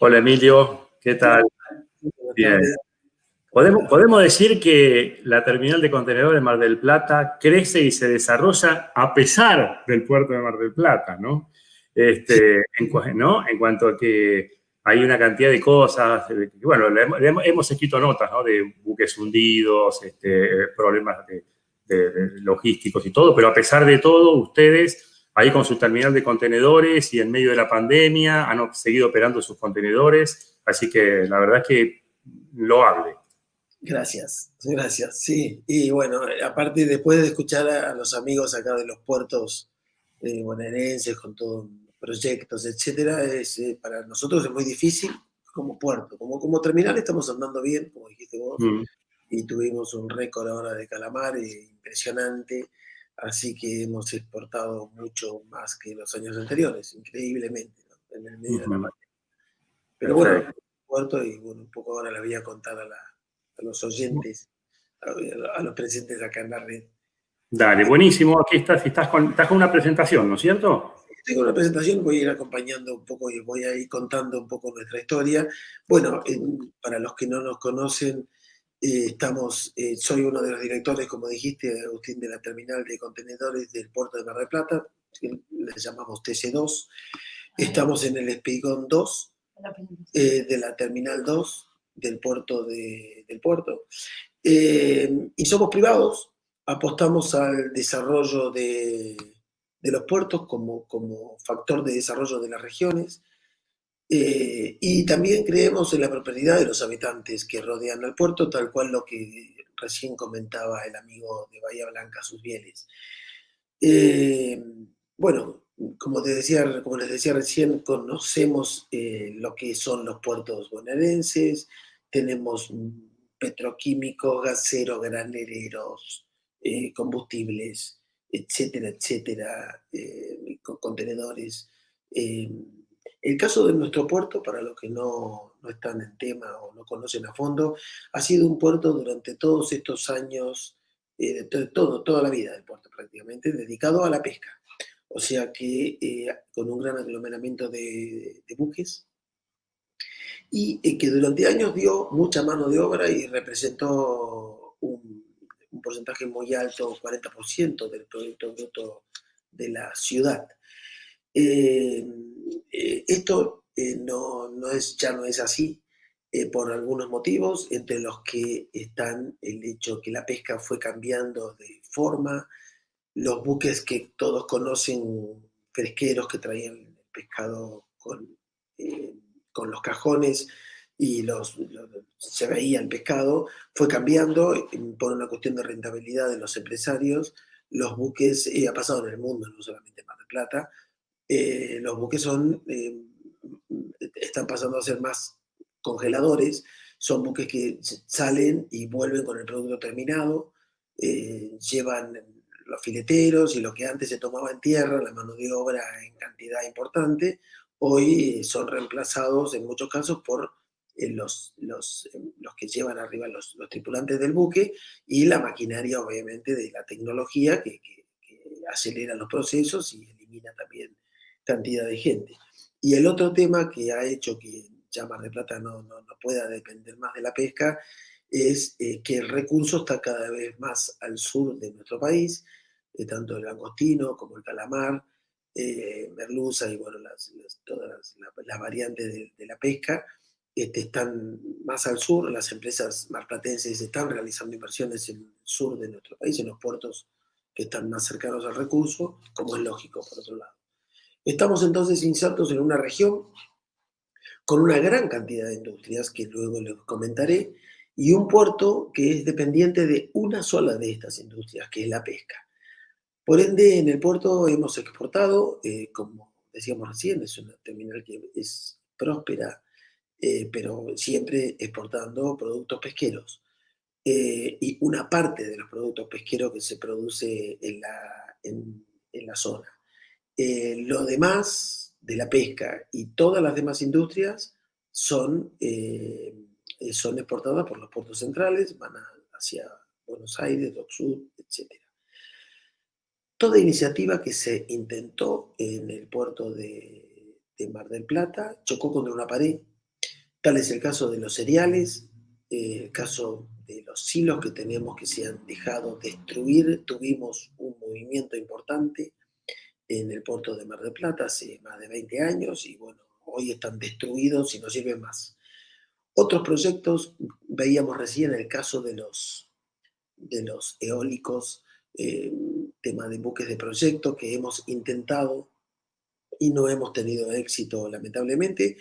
Hola Emilio, ¿qué tal? Buenas Bien. tardes. ¿Podemos decir que la terminal de contenedores de Mar del Plata crece y se desarrolla a pesar del puerto de Mar del Plata, ¿no? Sí, ¿No? En cuanto a que hay una cantidad de cosas, bueno, hemos escrito notas, ¿no? De buques hundidos, problemas de logísticos y todo, pero a pesar de todo, ustedes ahí con su terminal de contenedores y en medio de la pandemia han seguido operando sus contenedores, así que la verdad es que loable. gracias, gracias. Sí, y bueno, aparte después de escuchar a los amigos acá de los puertos bonaerenses con todos los proyectos, etcétera, para nosotros es muy difícil como puerto. Como terminal estamos andando bien, como dijiste vos, Mm, y tuvimos un récord ahora de calamar impresionante, así que hemos exportado mucho más que los años anteriores, increíblemente, ¿no? En el medio de la ujú, pandemia. Pero bueno, perfecto. puerto y bueno, un poco ahora le voy a contar a los oyentes, a los presentes acá en la red. Dale, Eh, buenísimo. Aquí estás con una presentación, ¿no es cierto? Tengo una presentación, voy a ir acompañando un poco y voy a ir contando un poco nuestra historia. Bueno, para los que no nos conocen, soy uno de los directores, como dijiste, Agustín, de la terminal de contenedores del puerto de Mar del Plata, que le llamamos TC2. Estamos en el Espigón 2, de la terminal 2 del puerto. Y somos privados, apostamos al desarrollo de los puertos como factor de desarrollo de las regiones, y también creemos en la prosperidad de los habitantes que rodean al puerto, tal cual lo que recién comentaba el amigo de Bahía Blanca, sus bienes. Eh, bueno, como les decía recién, conocemos lo que son los puertos bonaerenses, tenemos petroquímicos, gaseros, graneros, combustibles, etcétera, etcétera, contenedores. Eh, el caso de nuestro puerto, para los que no están en tema o no conocen a fondo, ha sido un puerto durante todos estos años, toda la vida del puerto prácticamente, dedicado a la pesca. O sea que con un gran aglomeramiento de buques y que durante años dio mucha mano de obra y representó un porcentaje muy alto, 40% del Producto Bruto de la ciudad. Eh, Esto ya no es así por algunos motivos, entre los que están el hecho que la pesca fue cambiando de forma, los buques que todos conocen, fresqueros que traían el pescado eh, con los cajones y se veía el pescado, fue cambiando por una cuestión de rentabilidad de los empresarios. Los buques, ha pasado en el mundo, no solamente en Mar del Plata, los buques están pasando a ser más congeladores, son buques que salen y vuelven con el producto terminado, llevan los fileteros y lo que antes se tomaba en tierra, la mano de obra en cantidad importante, hoy son reemplazados en muchos casos por los que llevan arriba los tripulantes del buque y la maquinaria, obviamente, de la tecnología que acelera los procesos y elimina también cantidad de gente. Y el otro tema que ha hecho que ya Mar del Plata no pueda depender más de la pesca es que el recurso está cada vez más al sur de nuestro país, tanto el langostino como el calamar, merluza y bueno, todas las variantes de la pesca están más al sur. Las empresas marplatenses están realizando inversiones en el sur de nuestro país, en los puertos que están más cercanos al recurso, como es lógico por otro lado. Estamos entonces insertos en una región con una gran cantidad de industrias, que luego les comentaré, y un puerto que es dependiente de una sola de estas industrias, que es la pesca. Por ende, en el puerto hemos exportado, como decíamos recién, es una terminal que es próspera, pero siempre exportando productos pesqueros. Y una parte de los productos pesqueros que se produce en la zona. Lo demás de la pesca y todas las demás industrias son exportadas por los puertos centrales, hacia Buenos Aires, Dock Sud, etc. Toda iniciativa que se intentó en el puerto de Mar del Plata chocó contra una pared, Tal es el caso de los cereales, el caso de los silos que tenemos que se han dejado destruir. Tuvimos un movimiento importante en el puerto de Mar del Plata hace más de 20 años y bueno, hoy están destruidos y no sirven más. Otros proyectos, veíamos recién el caso de los eólicos, tema de buques de proyecto que hemos intentado y no hemos tenido éxito lamentablemente.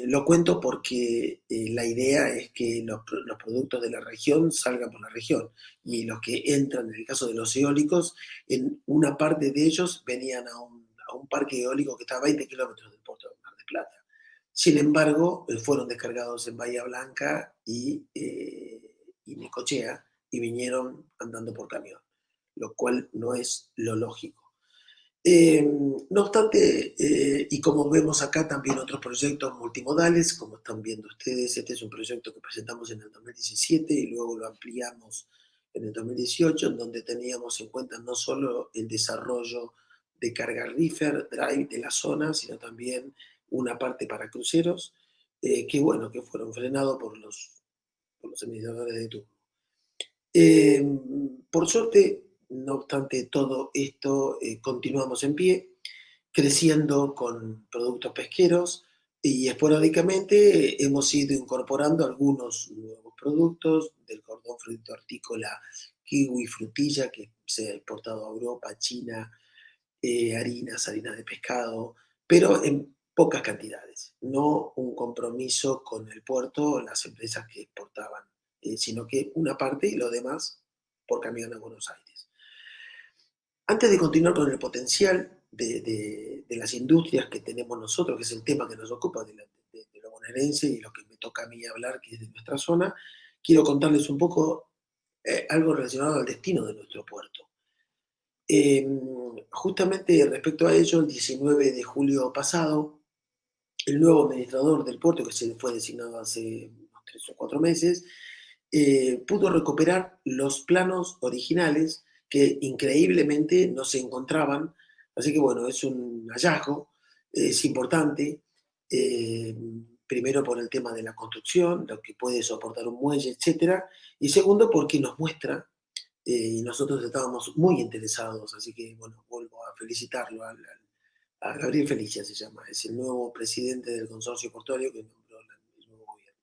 Lo cuento porque la idea es que los productos de la región salgan por la región y los que entran, en el caso de los eólicos, en una parte de ellos venían a un parque eólico que está a 20 kilómetros del puerto de Mar del Plata. Sin embargo, fueron descargados en Bahía Blanca y Necochea y vinieron andando por camión, lo cual no es lo lógico. No obstante, y como vemos acá también otros proyectos multimodales, como están viendo ustedes, este es un proyecto que presentamos en el 2017 y luego lo ampliamos en el 2018, en donde teníamos en cuenta no solo el desarrollo de carga reefer, drive de la zona, sino también una parte para cruceros, que bueno, que fueron frenados por los administradores de turno. Por suerte, no obstante todo esto, continuamos en pie, creciendo con productos pesqueros y esporádicamente hemos ido incorporando algunos nuevos productos del cordón fruto hortícola, kiwi, frutilla, que se ha exportado a Europa, China, harinas de pescado, pero en pocas cantidades, no un compromiso con el puerto, las empresas que exportaban, sino que una parte y lo demás por camión a Buenos Aires. Antes de continuar con el potencial de las industrias que tenemos nosotros, que es el tema que nos ocupa de lo bonaerense y lo que me toca a mí hablar, que es de nuestra zona, quiero contarles un poco algo relacionado al destino de nuestro puerto. Justamente respecto a ello, el 19 de julio pasado, el nuevo administrador del puerto, que se fue designado hace unos 3 o 4 meses, pudo recuperar los planos originales que increíblemente no se encontraban. Así que bueno, es un hallazgo, es importante, eh, primero por el tema de la construcción, lo que puede soportar un muelle, etcétera, y segundo porque nos muestra y nosotros estábamos muy interesados, así que bueno, vuelvo a felicitarlo, a Gabriel Felicia se llama, es el nuevo presidente del consorcio portuario que nombró el nuevo gobierno.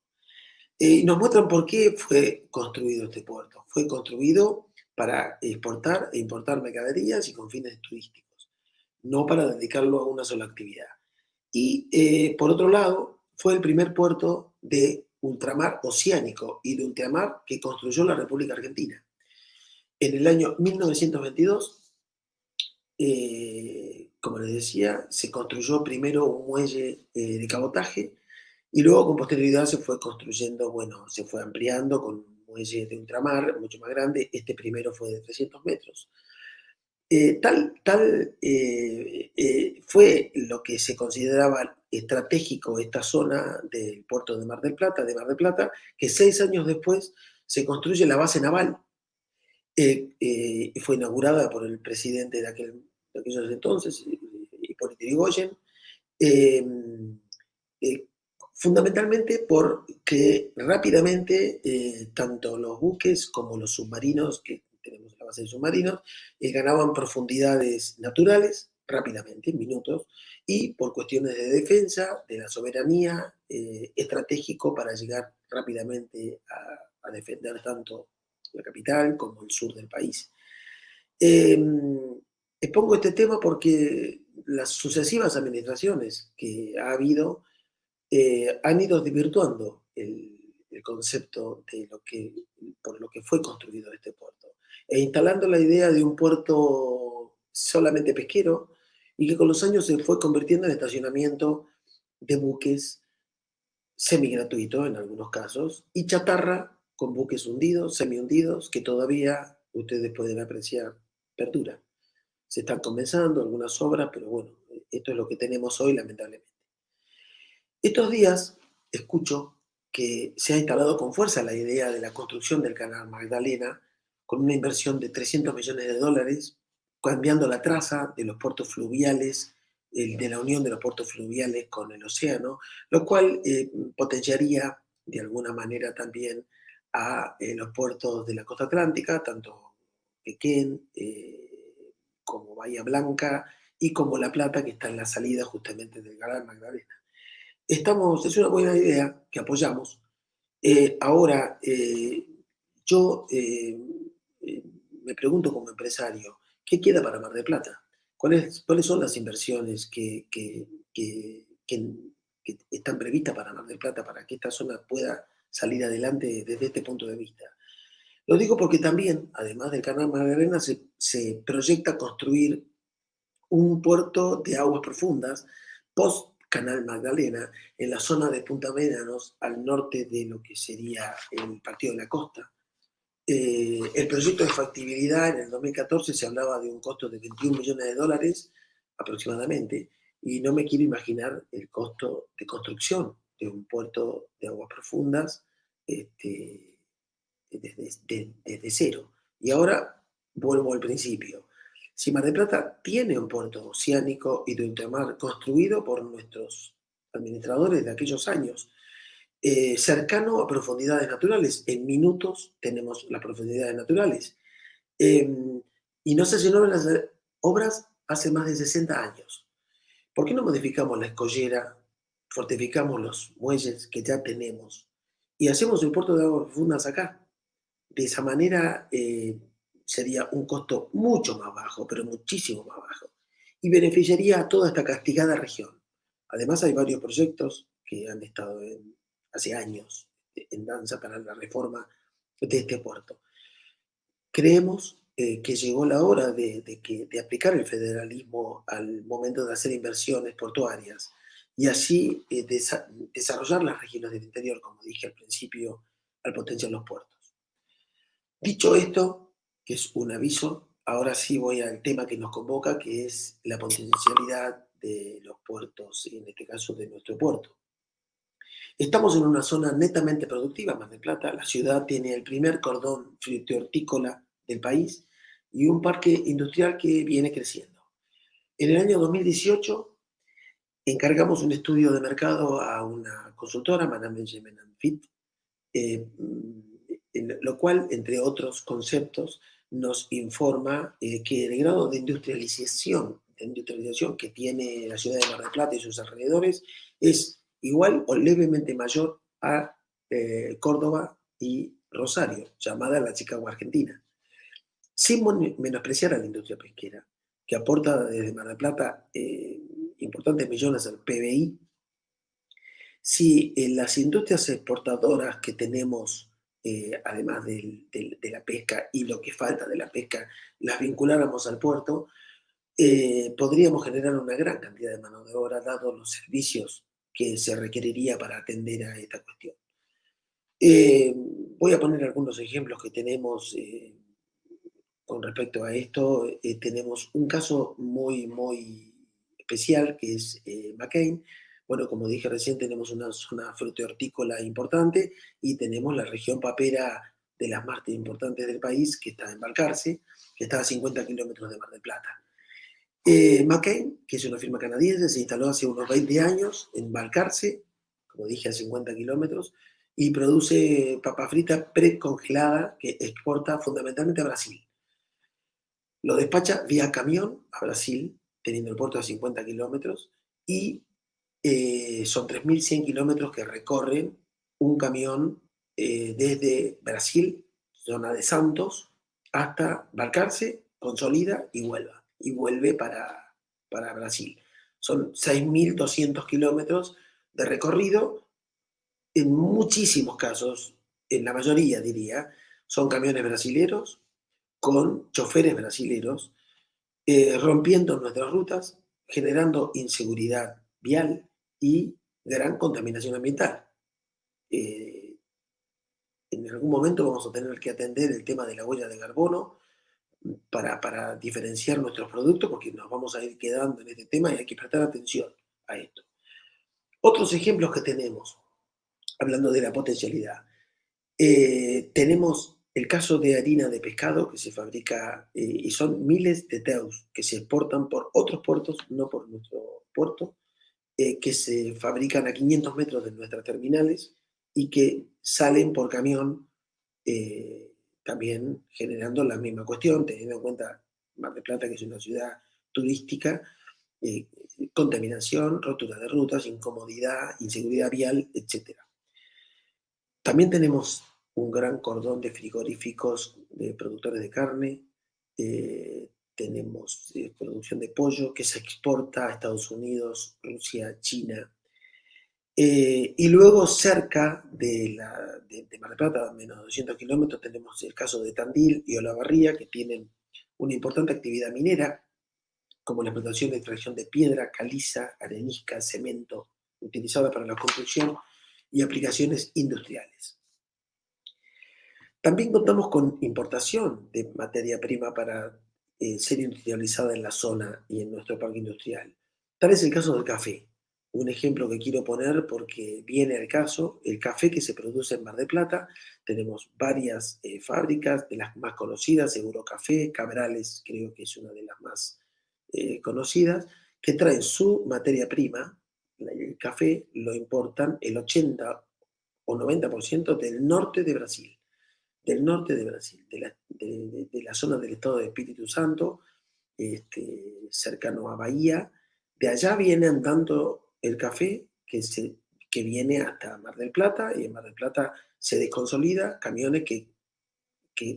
Y nos muestran por qué fue construido este puerto. Fue construido para exportar e importar mercaderías y con fines turísticos, no para dedicarlo a una sola actividad. Y por otro lado, fue el primer puerto de ultramar oceánico y de ultramar que construyó la República Argentina. En el año 1922, como les decía, se construyó primero un muelle de cabotaje y luego con posterioridad se fue construyendo, bueno, se fue ampliando con un muelle de ultramar mucho más grande. Este primero fue de 300 metros. Fue lo que se consideraba estratégico esta zona del puerto de Mar del Plata, que 6 años después se construye la base naval. Fue inaugurada por el presidente de aquellos entonces, Hipólito Yrigoyen, eh, eh, fundamentalmente porque rápidamente tanto los buques como los submarinos, que tenemos la base de submarinos, ganaban profundidades naturales rápidamente, en minutos, y por cuestiones de defensa, de la soberanía, estratégico para llegar rápidamente a defender tanto la capital como el sur del país. Expongo este tema porque las sucesivas administraciones que ha habido han ido desvirtuando el concepto de por lo que fue construido este puerto, e instalando la idea de un puerto solamente pesquero y que con los años se fue convirtiendo en estacionamiento de buques semi-gratuito en algunos casos, y chatarra con buques hundidos, semi-hundidos, que todavía ustedes pueden apreciar perdura. Se están comenzando algunas obras, pero bueno, esto es lo que tenemos hoy, lamentablemente. Estos días escucho que se ha instalado con fuerza la idea de la construcción del Canal Magdalena con una inversión de $300 millones, cambiando la traza de los puertos fluviales el de la unión de los puertos fluviales con el océano, lo cual potenciaría de alguna manera también a los puertos de la costa atlántica, tanto Pequén como Bahía Blanca y como La Plata, que está en la salida justamente del Canal Magdalena. Es una buena idea que apoyamos. Ahora, yo me pregunto como empresario, ¿qué queda para Mar del Plata? ¿Cuáles son las inversiones que están previstas para Mar del Plata para que esta zona pueda salir adelante desde este punto de vista? Lo digo porque también, además del Canal Magdalena, se proyecta construir un puerto de aguas profundas post Canal Magdalena en la zona de Punta Médanos, al norte de lo que sería el Partido de la Costa. El proyecto de factibilidad en el 2014 se hablaba de un costo de $21 millones aproximadamente, y no me quiero imaginar el costo de construcción de un puerto de aguas profundas desde cero. Y ahora vuelvo al principio. Si Mar del Plata tiene un puerto oceánico y de ultramar construido por nuestros administradores de aquellos años, cercano a profundidades naturales, en minutos tenemos las profundidades naturales, y no se llenaron las obras hace más de 60 años. ¿Por qué no modificamos la escollera, fortificamos los muelles que ya tenemos y hacemos el puerto de aguas profundas acá? De esa manera sería un costo mucho más bajo, pero muchísimo más bajo, y beneficiaría a toda esta castigada región. Además, hay varios proyectos que han estado hace años en danza para la reforma de este puerto. Creemos que llegó la hora de aplicar el federalismo al momento de hacer inversiones portuarias y así desarrollar las regiones del interior, como dije al principio, al potenciar los puertos. Dicho esto, que es un aviso, ahora sí voy al tema que nos convoca, que es la potencialidad de los puertos, en este caso de nuestro puerto. Estamos en una zona netamente productiva, Mar del Plata. La ciudad tiene el primer cordón frutihortícola del país y un parque industrial que viene creciendo. En el año 2018 encargamos un estudio de mercado a una consultora, Management Fit, lo cual, entre otros conceptos, nos informa que el grado de industrialización que tiene la ciudad de Mar del Plata y sus alrededores es igual o levemente mayor a Córdoba y Rosario, llamada la Chicago Argentina. Sin menospreciar a la industria pesquera, que aporta desde Mar del Plata importantes millones al PBI. Si las industrias exportadoras que tenemos, además de la pesca y lo que falta de la pesca, las vinculáramos al puerto, podríamos generar una gran cantidad de mano de obra, dados los servicios que se requeriría para atender a esta cuestión. Voy a poner algunos ejemplos que tenemos con respecto a esto. Tenemos un caso muy, muy especial, que es McCain. Bueno, como dije recién, tenemos una zona frutihortícola importante y tenemos la región papera de las más importantes del país, que está en Balcarce, que está a 50 kilómetros de Mar del Plata. McCain, que es una firma canadiense, se instaló hace unos 20 años en Balcarce, como dije, a 50 kilómetros, y produce papa frita precongelada que exporta fundamentalmente a Brasil. Lo despacha vía camión a Brasil, teniendo el puerto a 50 kilómetros, y son 3.100 kilómetros que recorren un camión desde Brasil, zona de Santos, hasta Balcarce, Consolida y vuelve para Brasil. Son 6.200 kilómetros de recorrido. En muchísimos casos, en la mayoría diría, son camiones brasileros con choferes brasileros, rompiendo nuestras rutas, generando inseguridad vial y gran contaminación ambiental. En algún momento vamos a tener que atender el tema de la huella de carbono para diferenciar nuestros productos, porque nos vamos a ir quedando en este tema y hay que prestar atención a esto. Otros ejemplos que tenemos, hablando de la potencialidad, tenemos el caso de harina de pescado que se fabrica, y son miles de TEUs que se exportan por otros puertos, no por nuestro puerto, que se fabrican a 500 metros de nuestras terminales y que salen por camión, eh, también generando la misma cuestión, teniendo en cuenta Mar del Plata, que es una ciudad turística, eh, contaminación, rotura de rutas, incomodidad, inseguridad vial, etc. También tenemos un gran cordón de frigoríficos de productores de carne, tenemos producción de pollo que se exporta a Estados Unidos, Rusia, China. Y luego cerca de Mar del Plata, a menos 200 kilómetros, tenemos el caso de Tandil y Olavarría, que tienen una importante actividad minera, como la explotación de extracción de piedra, caliza, arenisca, cemento, utilizada para la construcción y aplicaciones industriales. También contamos con importación de materia prima para ser industrializada en la zona y en nuestro parque industrial. Tal es el caso del café. Un ejemplo que quiero poner porque viene al caso, el café que se produce en Mar del Plata. Tenemos varias fábricas, de las más conocidas, Eurocafé, Cabrales, creo que es una de las más conocidas, que traen su materia prima, el café, lo importan el 80 o 90% del norte de Brasil, de la zona del estado de Espíritu Santo, cercano a Bahía. De allá viene andando el café que viene hasta Mar del Plata, y en Mar del Plata se desconsolida, camiones que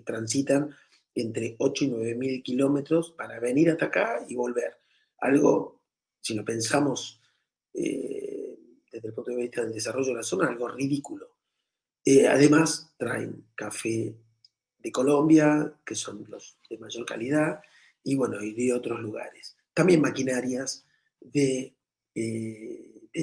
transitan entre 8 y 9 mil kilómetros para venir hasta acá y volver. Algo, si lo pensamos desde el punto de vista del desarrollo de la zona, algo ridículo. Además, traen café de Colombia, que son los de mayor calidad, y bueno, y de otros lugares. También maquinarias de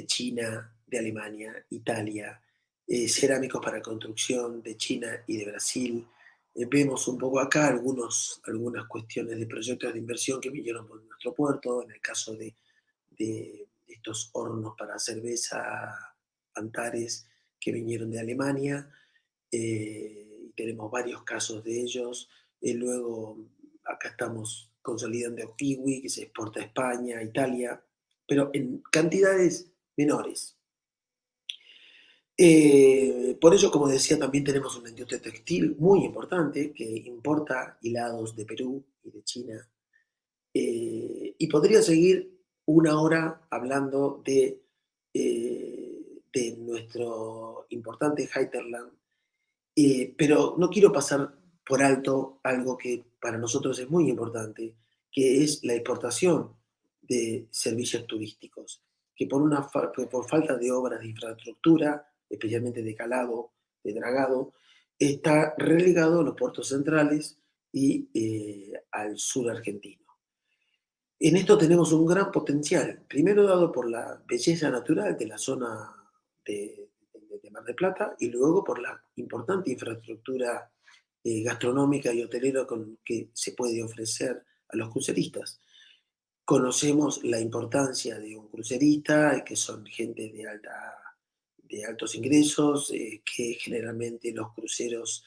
China, de Alemania, Italia, cerámicos para construcción de China y de Brasil. Vemos un poco acá algunas cuestiones de proyectos de inversión que vinieron por nuestro puerto, en el caso de estos hornos para cerveza, Antares, que vinieron de Alemania. Tenemos varios casos de ellos. Luego, acá estamos consolidando kiwi, que se exporta a España, a Italia, pero en cantidades menores. Por ello, como decía, también tenemos una industria textil muy importante que importa hilados de Perú y de China. Y podría seguir una hora hablando de nuestro importante Hinterland, pero no quiero pasar por alto algo que para nosotros es muy importante, que es la exportación de servicios turísticos, que por falta de obras de infraestructura, especialmente de calado, de dragado, está relegado a los puertos centrales y al sur argentino. En esto tenemos un gran potencial, primero dado por la belleza natural de la zona de Mar del Plata y luego por la importante infraestructura gastronómica y hotelera que se puede ofrecer a los cruceristas. Conocemos la importancia de un crucerista, que son gente de altos ingresos, que generalmente los cruceros,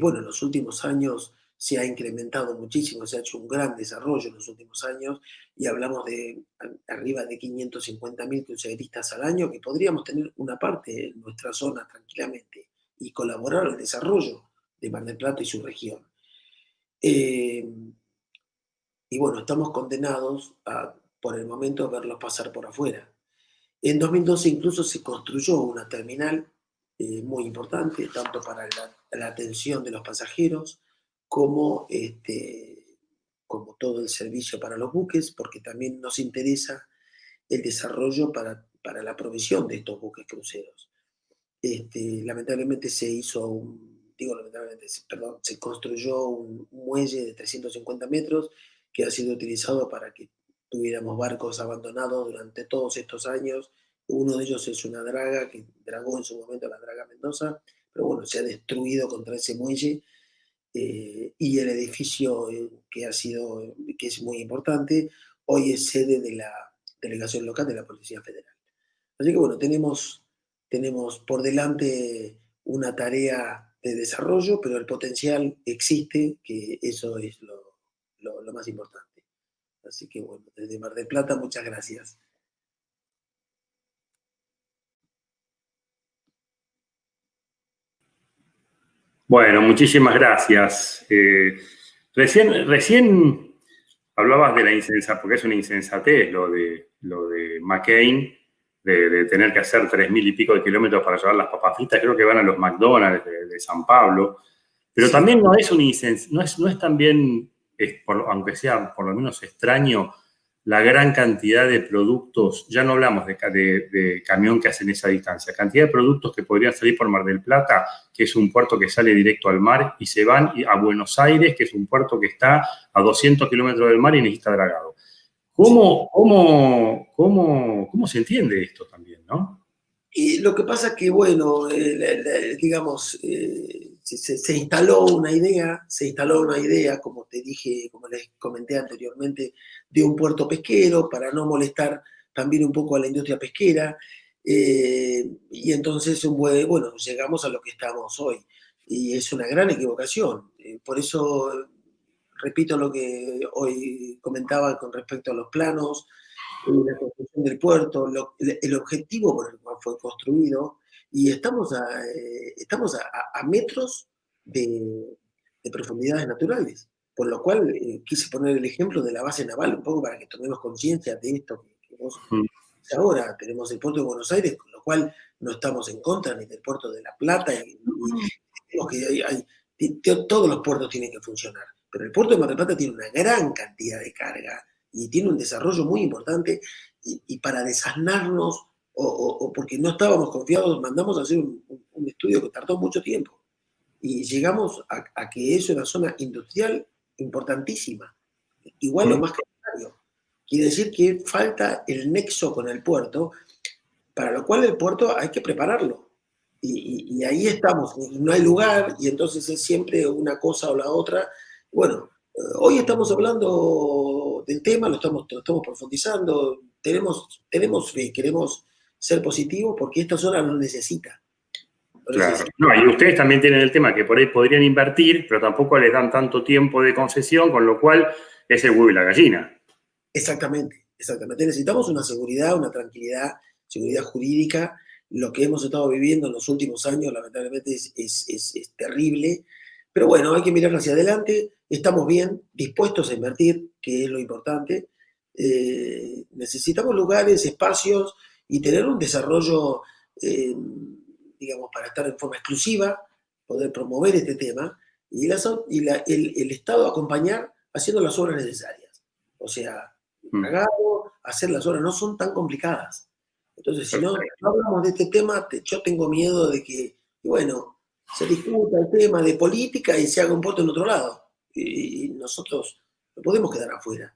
bueno, en los últimos años se ha incrementado muchísimo, se ha hecho un gran desarrollo en los últimos años y hablamos de arriba de 550.000 cruceristas al año, que podríamos tener una parte en nuestra zona tranquilamente y colaborar al desarrollo de Mar del Plata y su región. Eh, y bueno, estamos condenados a, por el momento, verlos pasar por afuera. En 2012 incluso se construyó una terminal muy importante, tanto para la atención de los pasajeros como, como todo el servicio para los buques, porque también nos interesa el desarrollo para la provisión de estos buques cruceros. Lamentablemente perdón, se construyó un muelle de 350 metros que ha sido utilizado para que tuviéramos barcos abandonados durante todos estos años. Uno de ellos es una draga que dragó en su momento la Draga Mendoza, pero bueno, se ha destruido contra ese muelle, y el edificio que es muy importante, hoy es sede de la delegación local de la Policía Federal. Así que bueno, tenemos por delante una tarea de desarrollo, pero el potencial existe, que eso es lo más importante. Así que bueno, desde Mar del Plata, muchas gracias. Bueno, muchísimas gracias. Recién hablabas de la insensatez, porque es una insensatez lo de McCain, de tener que hacer 3.000 y pico de kilómetros para llevar las papas fritas. Creo que van a los McDonald's de San Pablo. Pero Sí. también no es no es también, aunque sea por lo menos extraño, la gran cantidad de productos, ya no hablamos de camión que hacen esa distancia, cantidad de productos que podrían salir por Mar del Plata, que es un puerto que sale directo al mar, y se van a Buenos Aires, que es un puerto que está a 200 kilómetros del mar y necesita dragado. ¿Cómo se entiende esto también, no? Y lo que pasa es que, bueno, digamos, se instaló una idea, como te dije, como les comenté anteriormente, de un puerto pesquero para no molestar también un poco a la industria pesquera. Y entonces, bueno, llegamos a lo que estamos hoy. Y es una gran equivocación. Por eso, repito lo que hoy comentaba con respecto a los planos, la construcción del puerto, el objetivo por el cual fue construido, y estamos a metros de profundidades naturales. Por lo cual quise poner el ejemplo de la base naval, un poco para que tomemos conciencia de esto que vos ahora. Tenemos el puerto de Buenos Aires, con lo cual no estamos en contra ni del puerto de La Plata, y todos los puertos tienen que funcionar, pero el puerto de Mar del Plata tiene una gran cantidad de carga y tiene un desarrollo muy importante, y para desasnarnos, o porque no estábamos confiados, mandamos a hacer un estudio que tardó mucho tiempo, y llegamos a que es una zona industrial importantísima, igual o más que necesario. Quiere decir que falta el nexo con el puerto, para lo cual el puerto hay que prepararlo. Y ahí estamos, no hay lugar, y entonces es siempre una cosa o la otra. Bueno, hoy estamos hablando del tema, lo estamos profundizando, tenemos fe, queremos ser positivos porque esta zona lo necesita. Claro. No, y ustedes también tienen el tema que por ahí podrían invertir, pero tampoco les dan tanto tiempo de concesión, con lo cual es el huevo y la gallina. Exactamente. Necesitamos una seguridad, una tranquilidad, seguridad jurídica. Lo que hemos estado viviendo en los últimos años, lamentablemente, es terrible. Pero bueno, hay que mirar hacia adelante. Estamos bien, dispuestos a invertir, que es lo importante. Necesitamos lugares, espacios y tener un desarrollo, digamos, para estar en forma exclusiva, poder promover este tema y el Estado acompañar haciendo las obras necesarias. O sea, dragado, hacer las obras no son tan complicadas. Entonces, si no hablamos de este tema, yo tengo miedo de que, bueno, se discuta el tema de política y se haga un puerto en otro lado. Y nosotros no podemos quedar afuera.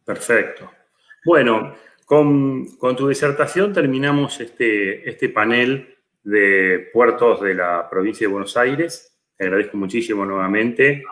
Perfecto. Bueno, con tu disertación terminamos este panel de puertos de la provincia de Buenos Aires. Te agradezco muchísimo nuevamente.